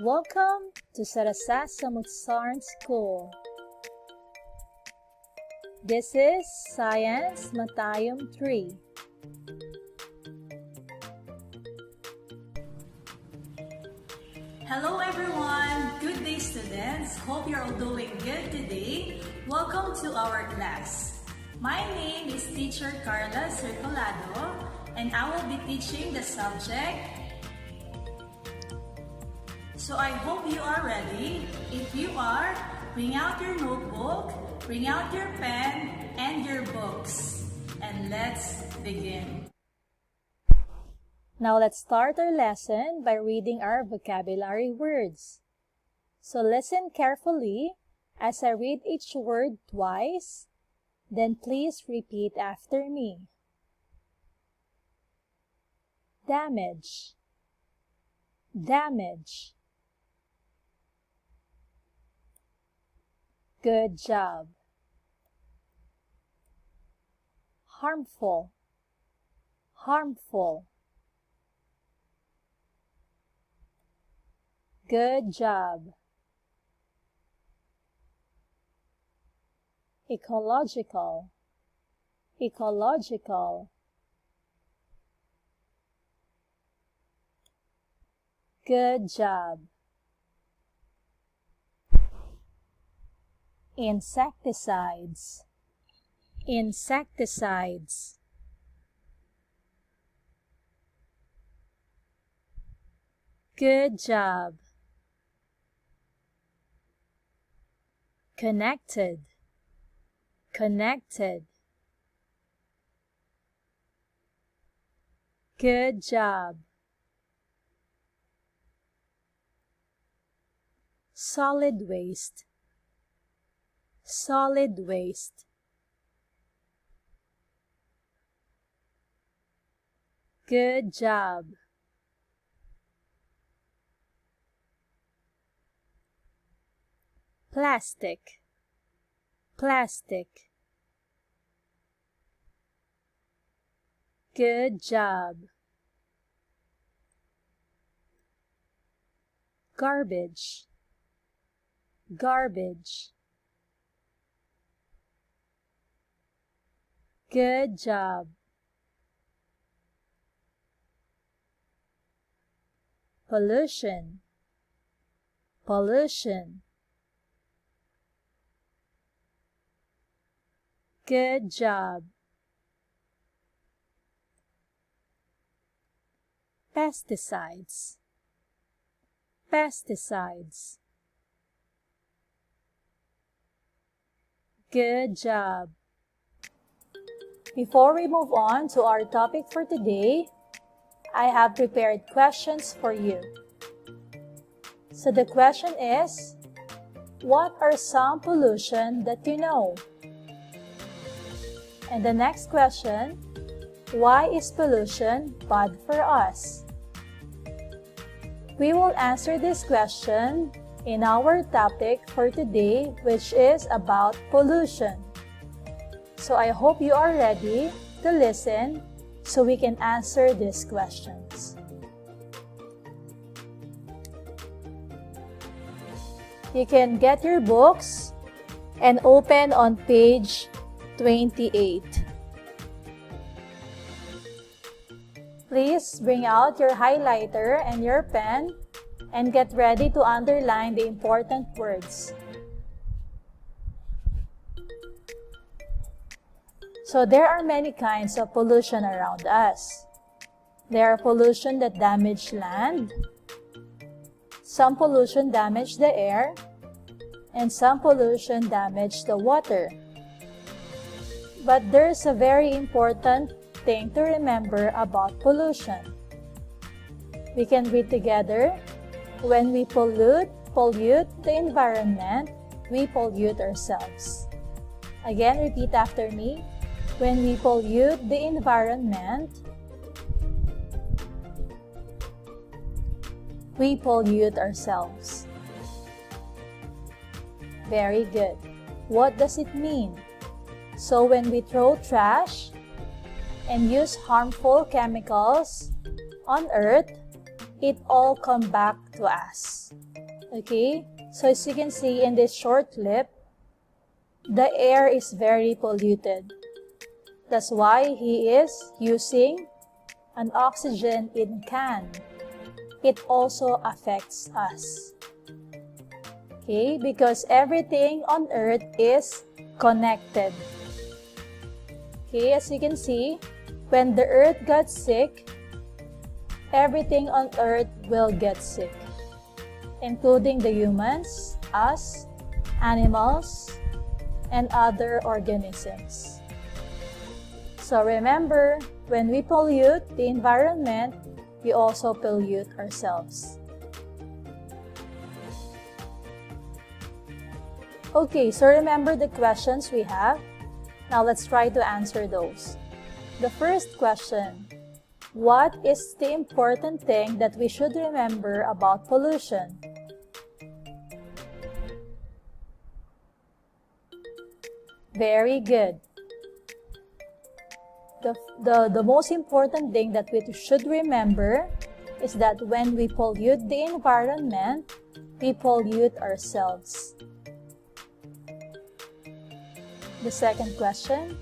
Welcome to Sarasa Samutsaran School. This is Science Matayum 3. Hello everyone! Good day students! Hope you're all doing good today. Welcome to our class. My name is Teacher Carla Circulado and I will be teaching the subject. So I hope you are ready. If you are, bring out your notebook, bring out your pen and your books, and let's begin. Now let's start our lesson by reading our vocabulary words. So listen carefully as I read each word twice, then please repeat after me. Damage, damage. Good job. Harmful, harmful. Good job. Ecological, ecological. Good job. Insecticides, insecticides. Good job. Connected, connected. Good job. Solid waste, solid waste. Good job. Plastic, plastic. Good job. Garbage, garbage. Good job. Pollution, pollution. Good job. Pesticides, pesticides. Good job. Before we move on to our topic for today, I have prepared questions for you. So the question is, what are some pollution that you know? And the next question, why is pollution bad for us? We will answer this question in our topic for today, which is about pollution. So I hope you are ready to listen so we can answer these questions. You can get your books and open on page 28. Please bring out your highlighter and your pen and get ready to underline the important words. So there are many kinds of pollution around us. There are pollution that damage land, some pollution damage the air, and some pollution damage the water. But there's a very important thing to remember about pollution. We can read together, when we pollute the environment, we pollute ourselves. Again, repeat after me. When we pollute the environment, we pollute ourselves. Very good. What does it mean? So when we throw trash and use harmful chemicals on earth, it all come back to us. Okay? So as you can see in this short clip, the air is very polluted. That's why he is using an oxygen in can. It also affects us. Okay? Because everything on earth is connected. Okay? As you can see, when the earth got sick, everything on earth will get sick, including the humans, us, animals, and other organisms. So remember, when we pollute the environment, we also pollute ourselves. Okay, so remember the questions we have. Now let's try to answer those. The first question: what is the important thing that we should remember about pollution? Very good. The most important thing that we should remember is that when we pollute the environment, we pollute ourselves. The second question: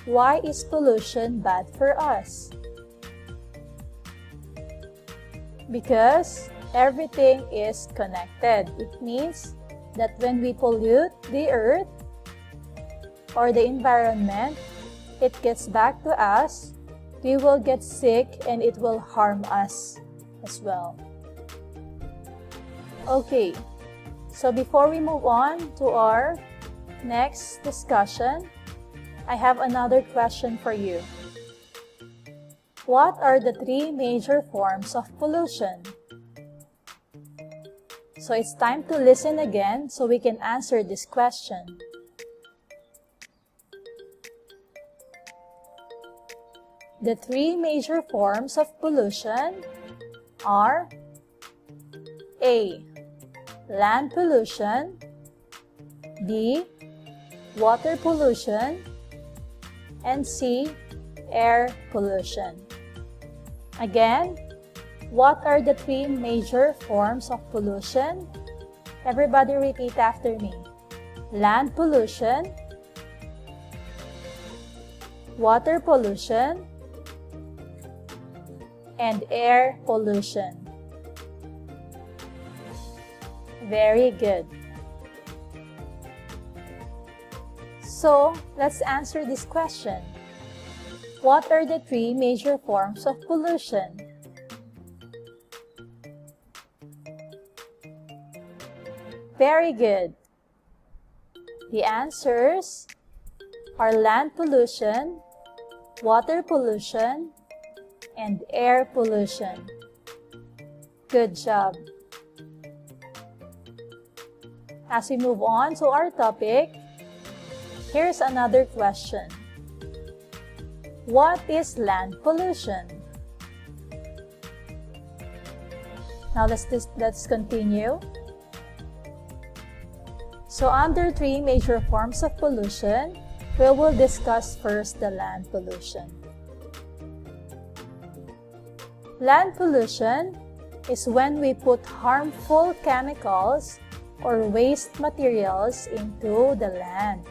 why is pollution bad for us? Because everything is connected. It means that when we pollute the earth or the environment, it gets back to us, we will get sick and it will harm us as well. Okay, so before we move on to our next discussion, I have another question for you. What are the three major forms of pollution? So it's time to listen again so we can answer this question. The three major forms of pollution are A. Land pollution, B. Water pollution, and C. Air pollution. Again, what are the three major forms of pollution? Everybody repeat after me. Land pollution, water pollution, and air pollution. Very good. So, let's answer this question. What are the three major forms of pollution? Very good. The answers are land pollution, water pollution, and air pollution. Good job. As we move on to our topic, here's another question. What is land pollution? Now let's continue. So under three major forms of pollution, we will discuss first the land pollution. Land pollution is when we put harmful chemicals or waste materials into the land.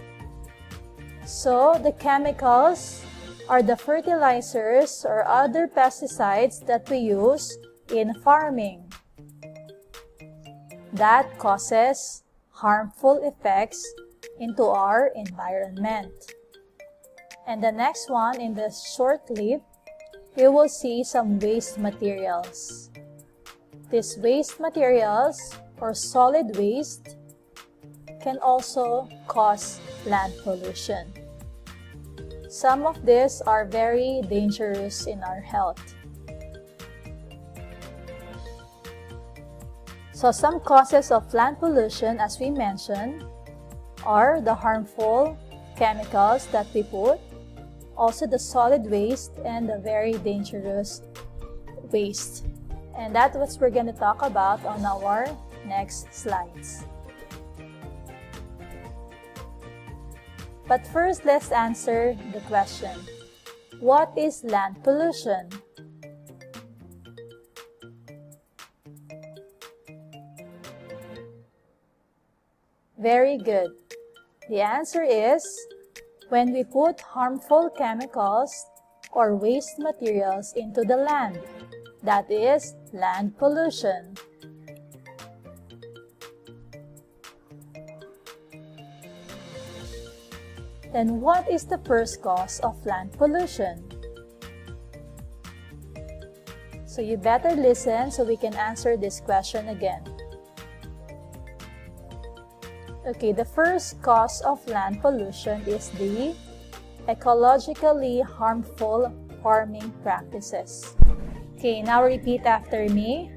So the chemicals are the fertilizers or other pesticides that we use in farming. That causes harmful effects into our environment. And the next one in the short clip, we will see some waste materials. These waste materials or solid waste can also cause land pollution. Some of these are very dangerous in our health. So some causes of land pollution, as we mentioned, are the harmful chemicals that we put, also the solid waste, and the very dangerous waste. And that's what we're going to talk about on our next slides. But first, let's answer the question. What is land pollution? Very good. The answer is when we put harmful chemicals or waste materials into the land. That is land pollution. Then what is the first cause of land pollution? So you better listen so we can answer this question again. Okay, the first cause of land pollution is the ecologically harmful farming practices. Okay, now repeat after me.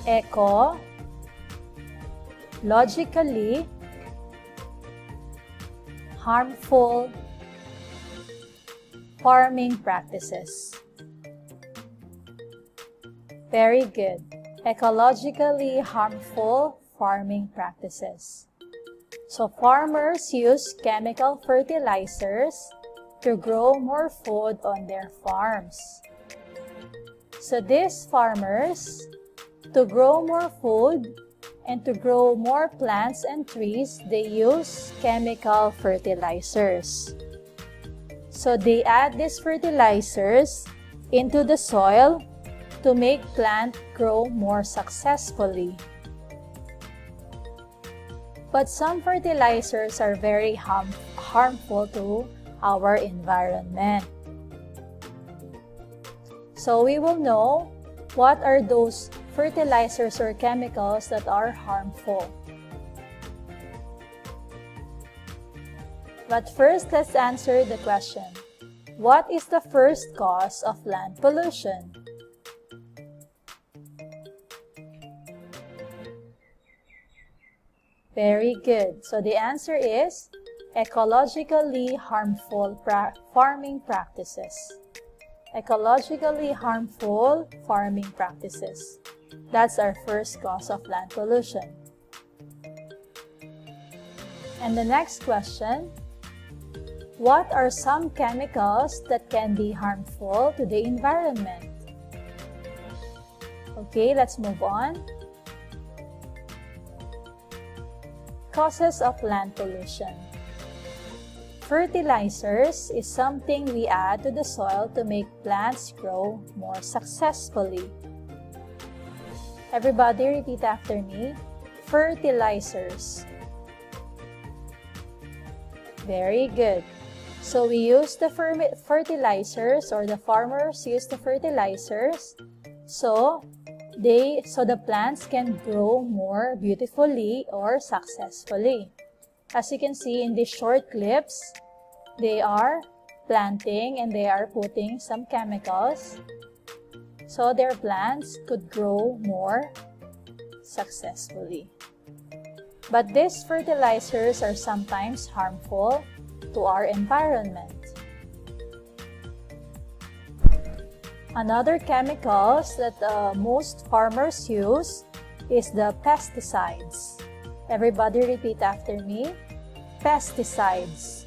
Ecologically harmful farming practices. Very good. Ecologically harmful farming practices. So farmers use chemical fertilizers to grow more food on their farms. So these farmers, to grow more food and to grow more plants and trees, they use chemical fertilizers. So they add these fertilizers into the soil to make plant grow more successfully. But some fertilizers are very harmful to our environment. So we will know what are those fertilizers or chemicals that are harmful. But first, let's answer the question. What is the first cause of land pollution? Very good. So the answer is ecologically harmful farming practices. Ecologically harmful farming practices. That's our first cause of land pollution. And the next question, what are some chemicals that can be harmful to the environment? Okay, let's move on. Causes of land pollution. Fertilizers is something we add to the soil to make plants grow more successfully. Everybody repeat after me. Fertilizers. Very good. So we use the fertilizers, or the farmers use the fertilizers so the plants can grow more beautifully or successfully. As you can see in these short clips, they are planting and they are putting some chemicals so their plants could grow more successfully. But these fertilizers are sometimes harmful to our environment. Another chemicals that most farmers use is the pesticides. Everybody repeat after me. Pesticides.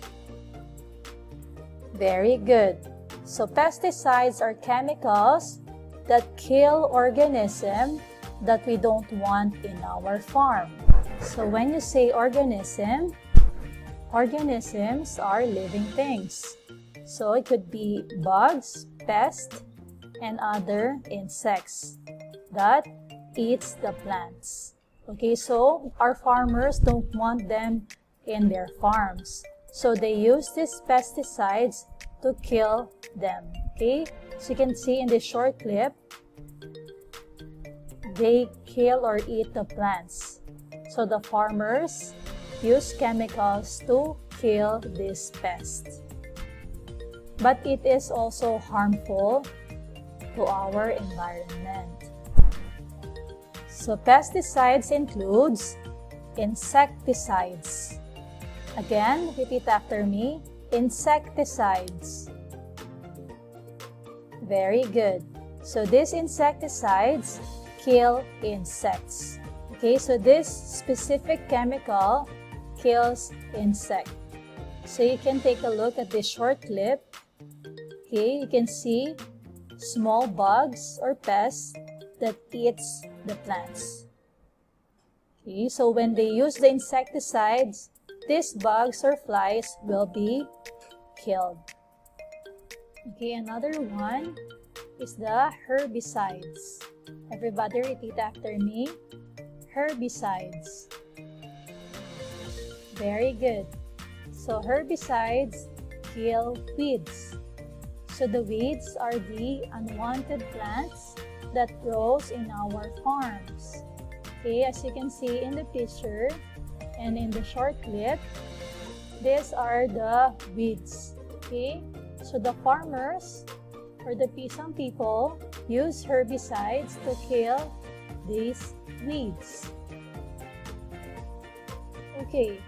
Very good. So pesticides are chemicals that kill organisms that we don't want in our farm. So when you say organism, organisms are living things. So it could be bugs, pests, and other insects that eats the plants. Okay, so our farmers don't want them in their farms. So they use these pesticides to kill them. Okay, so you can see in this short clip, they kill or eat the plants. So the farmers use chemicals to kill these pests. But it is also harmful to our environment. So pesticides includes insecticides. Again, repeat after me. Insecticides. Very good. So these insecticides kill insects. Okay, so this specific chemical kills insects. So you can take a look at this short clip. Okay, you can see small bugs or pests that eats the plants. Okay, so when they use the insecticides, these bugs or flies will be killed. Okay, another one is the herbicides. Everybody repeat after me. Herbicides. Very good. So herbicides kill weeds. So the weeds are the unwanted plants that grows in our farms. Okay, as you can see in the picture and in the short clip, these are the weeds. Okay, so the farmers or some people use herbicides to kill these weeds. Okay,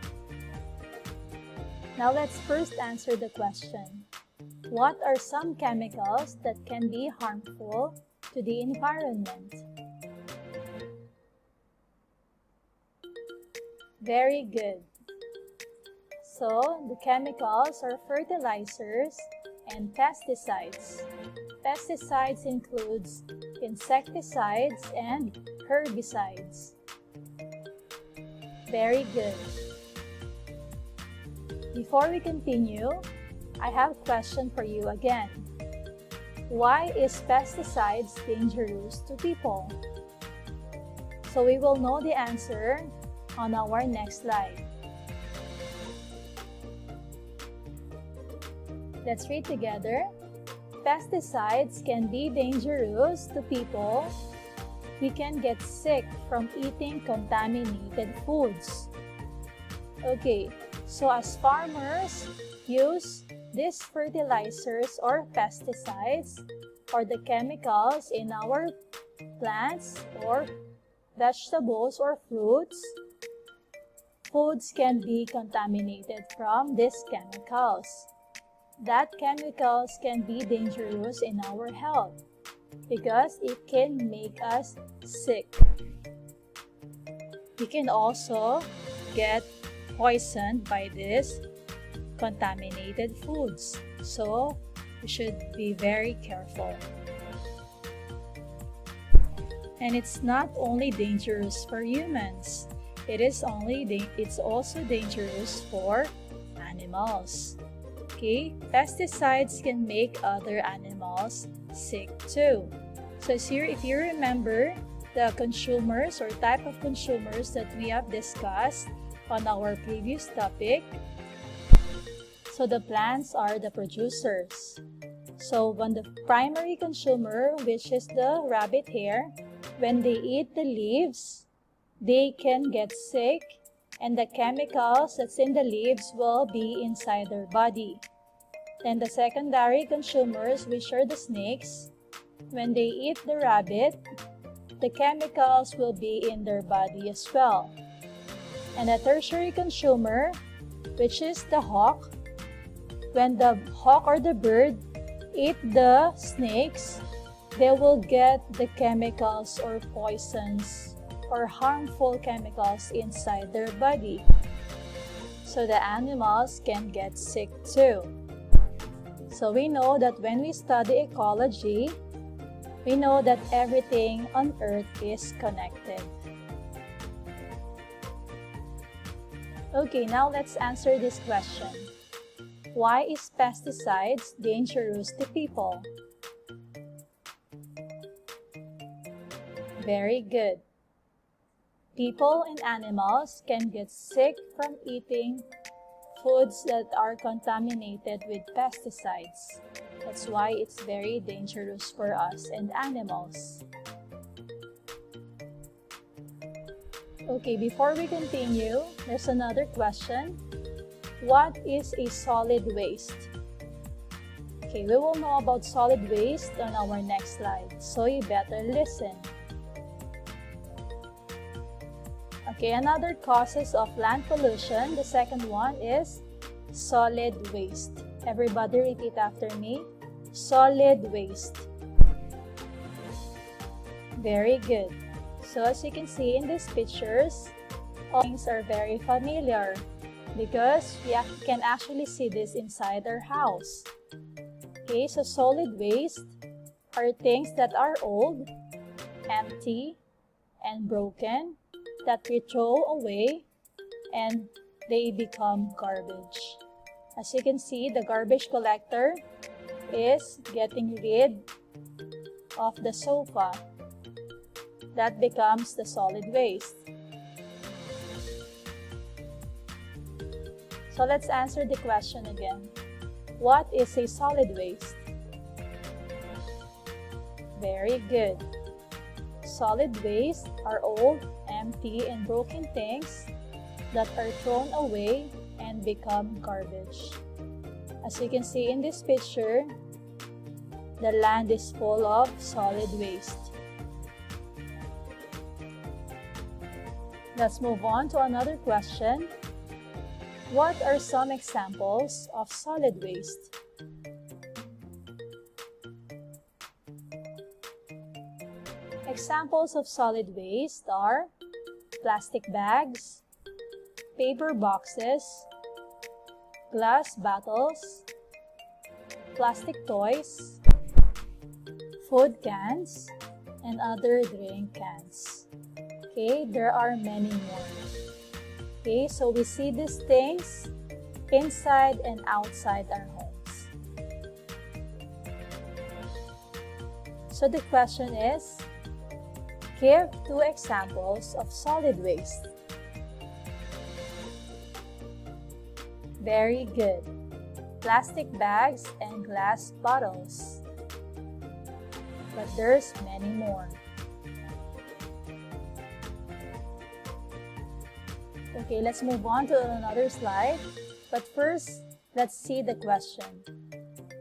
now let's first answer the question. What are some chemicals that can be harmful to the environment? Very good. So, the chemicals are fertilizers and pesticides. Pesticides includes insecticides and herbicides. Very good. Before we continue, I have a question for you again. Why is pesticides dangerous to people? So we will know the answer on our next slide. Let's read together. Pesticides can be dangerous to people. We can get sick from eating contaminated foods. Okay, so as farmers use these fertilizers or pesticides or the chemicals in our plants or vegetables or fruits, foods can be contaminated from these chemicals. That chemicals can be dangerous in our health because it can make us sick. We can also get poisoned by these contaminated foods. So we should be very careful. And it's not only dangerous for humans. It's also dangerous for animals. Okay, pesticides can make other animals sick too. So if you remember the consumers or type of consumers that we have discussed on our previous topic, so the plants are the producers. So when the primary consumer, which is the rabbit hare, when they eat the leaves, they can get sick and the chemicals that's in the leaves will be inside their body. Then the secondary consumers, which are the snakes, when they eat the rabbit, the chemicals will be in their body as well. And the tertiary consumer, which is the hawk, when the hawk or the bird eat the snakes, they will get the chemicals or poisons or harmful chemicals inside their body. So the animals can get sick too. So we know that when we study ecology, we know that everything on earth is connected. Okay, now let's answer this question. Why is pesticides dangerous to people? Very good. People and animals can get sick from eating foods that are contaminated with pesticides. That's why it's very dangerous for us and animals. Okay, before we continue, there's another question. What is a solid waste? Okay, we will know about solid waste on our next slide, so you better listen. Okay, another causes of land pollution, the second one is solid waste. Everybody repeat after me. Solid waste. Very good. So as you can see in these pictures, all things are very familiar because we can actually see this inside our house. Okay, so solid waste are things that are old, empty, and broken, that we throw away and they become garbage. As you can see, the garbage collector is getting rid of the sofa. That becomes the solid waste. So let's answer the question again. What is a solid waste? Very good. Solid waste are old, empty, and broken things that are thrown away and become garbage. As you can see in this picture, the land is full of solid waste. Let's move on to another question. What are some examples of solid waste? Examples of solid waste are plastic bags, paper boxes, glass bottles, plastic toys, food cans, and other drink cans. Okay, there are many more. Okay, so we see these things inside and outside our homes. So the question is, give 2 examples of solid waste. Very good. Plastic bags and glass bottles. But there's many more. Okay, let's move on to another slide. But first, let's see the question.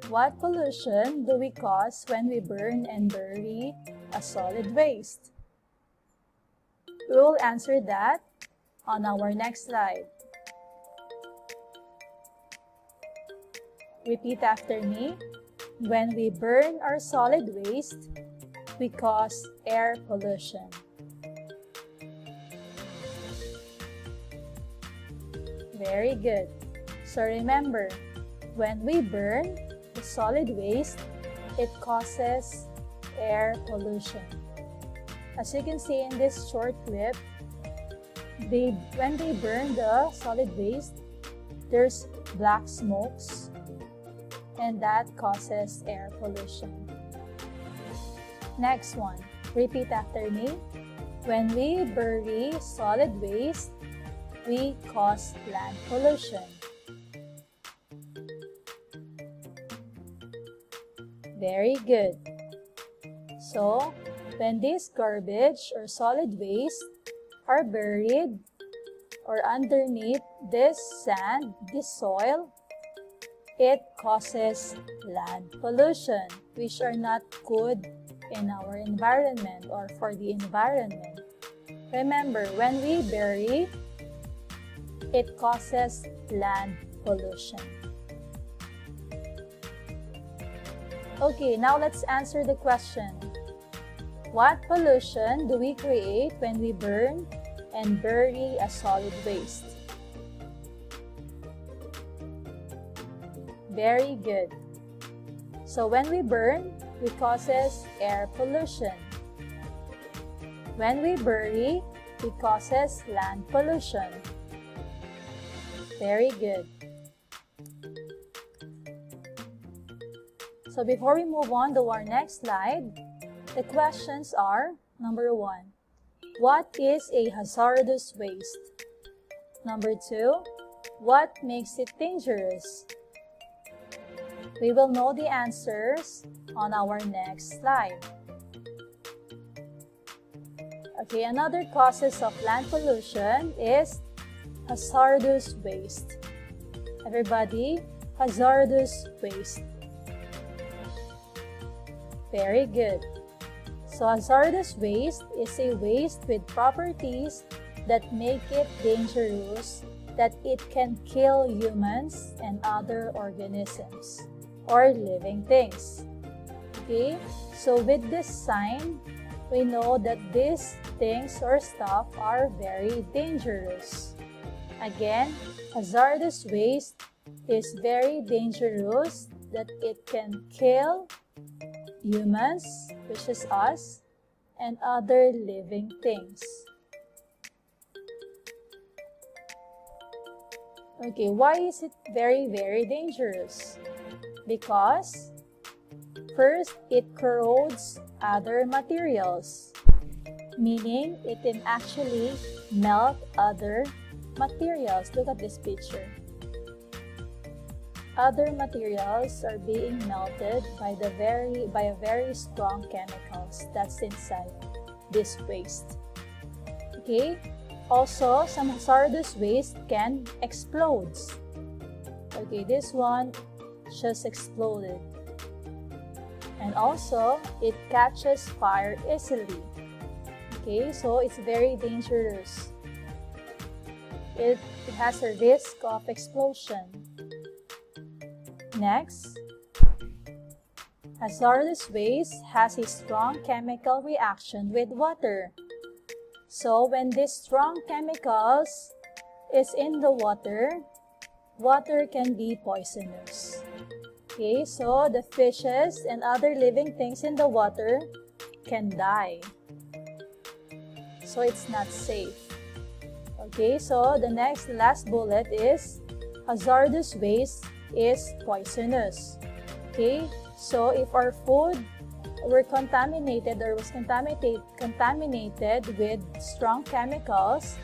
What pollution do we cause when we burn and bury a solid waste? We will answer that on our next slide. Repeat after me. When we burn our solid waste, we cause air pollution. Very good. So remember, when we burn the solid waste, it causes air pollution. As you can see in this short clip, when they burn the solid waste, there's black smokes, and that causes air pollution. Next one, repeat after me. When we bury solid waste, we cause land pollution. Very good. So, when this garbage or solid waste are buried or underneath this sand, this soil, it causes land pollution, which are not good in our environment or for the environment. Remember, when we bury, it causes land pollution. Okay, now let's answer the question. What pollution do we create when we burn and bury a solid waste? Very good. So when we burn, it causes air pollution. When we bury, it causes land pollution. Very good. So before we move on to our next slide, the questions are, number 1, what is a hazardous waste? Number 2, what makes it dangerous? We will know the answers on our next slide. Okay, another causes of land pollution is hazardous waste. Everybody, hazardous waste. Very good. So hazardous waste is a waste with properties that make it dangerous, that it can kill humans and other organisms or living things. Okay, so with this sign, we know that these things or stuff are very dangerous. Again, hazardous waste is very dangerous, that it can kill humans, which is us, and other living things. Okay, why is it very, very dangerous? Because first, it corrodes other materials, meaning it can actually melt other materials. Look at this picture. Other materials are being melted by a very strong chemicals that's inside this waste. Okay? Also, some hazardous waste can explode. Okay, this one just exploded. And also, it catches fire easily. Okay, so it's very dangerous. It has a risk of explosion. Next, hazardous waste has a strong chemical reaction with water. So when these strong chemicals is in the water, water can be poisonous. Okay, so the fishes and other living things in the water can die. So it's not safe. Okay, so the last bullet is hazardous waste is poisonous. Okay, so if our food were contaminated or was contaminated with strong chemicals,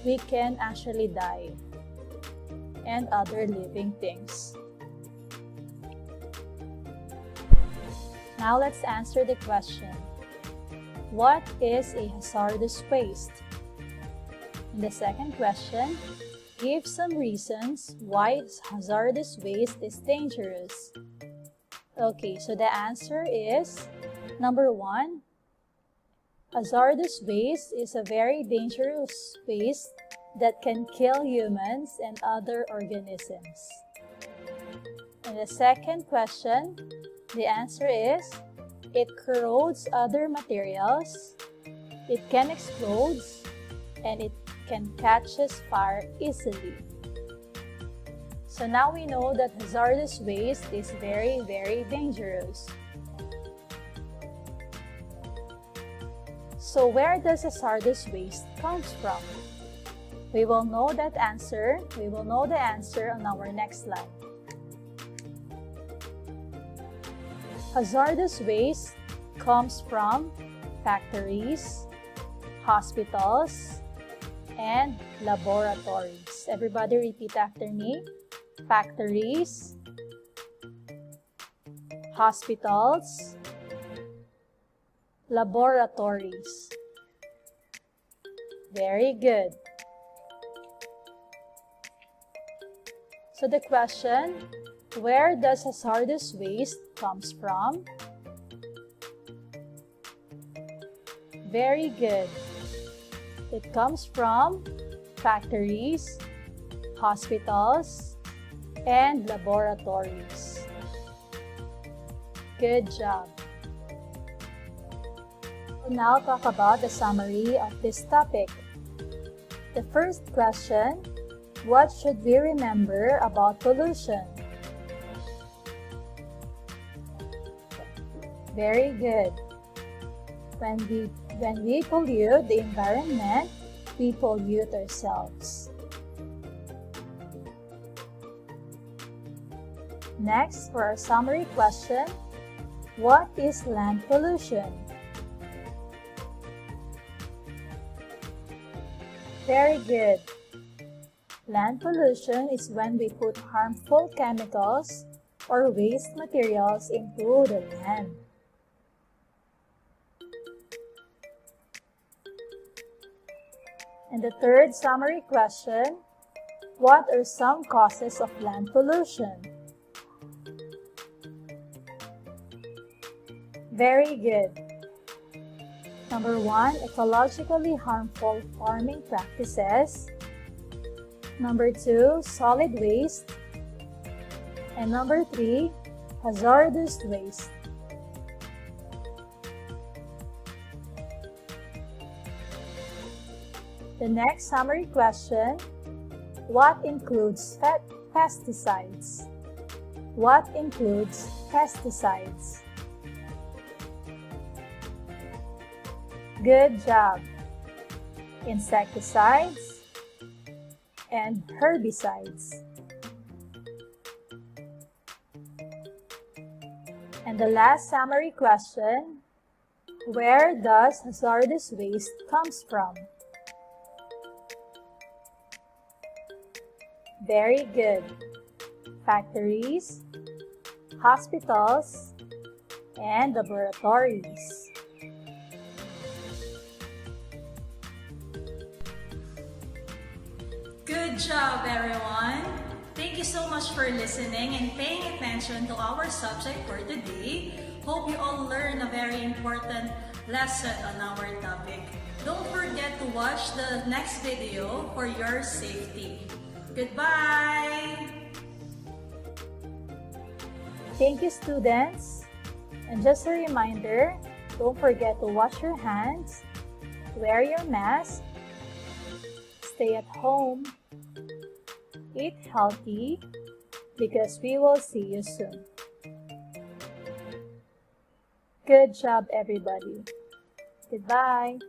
we can actually die and other living things. Now let's answer the question. What is a hazardous waste? In the second question, give some reasons why hazardous waste is dangerous. Okay, so the answer is number 1. Hazardous waste is a very dangerous waste that can kill humans and other organisms. And the second question, the answer is it corrodes other materials, it can explode, and it can catches fire easily. So now we know that hazardous waste is very, very dangerous. So where does hazardous waste comes from? We will know the answer on our next slide. Hazardous waste comes from factories, hospitals, and laboratories. Everybody repeat after me. Factories, hospitals, laboratories. Very good. So the question, where does hazardous waste comes from? Very good. It comes from factories, hospitals, and laboratories. Good job. We'll now talk about the summary of this topic. The first question, what should we remember about pollution? Very good. When we pollute the environment, we pollute ourselves. Next, for our summary question, what is land pollution? Very good. Land pollution is when we put harmful chemicals or waste materials into the land. And the third summary question, what are some causes of land pollution? Very good. Number 1, ecologically harmful farming practices. Number 2, solid waste. And number 3, hazardous waste. The next summary question, what includes pesticides? What includes pesticides? Good job. Insecticides, and herbicides. And the last summary question, where does hazardous waste comes from? Very good. Factories, hospitals, and laboratories. Good job, everyone! Thank you so much for listening and paying attention to our subject for today. Hope you all learned a very important lesson on our topic. Don't forget to watch the next video for your safety. Goodbye! Thank you, students. And just a reminder, don't forget to wash your hands, wear your mask, stay at home, eat healthy, because we will see you soon. Good job, everybody. Goodbye.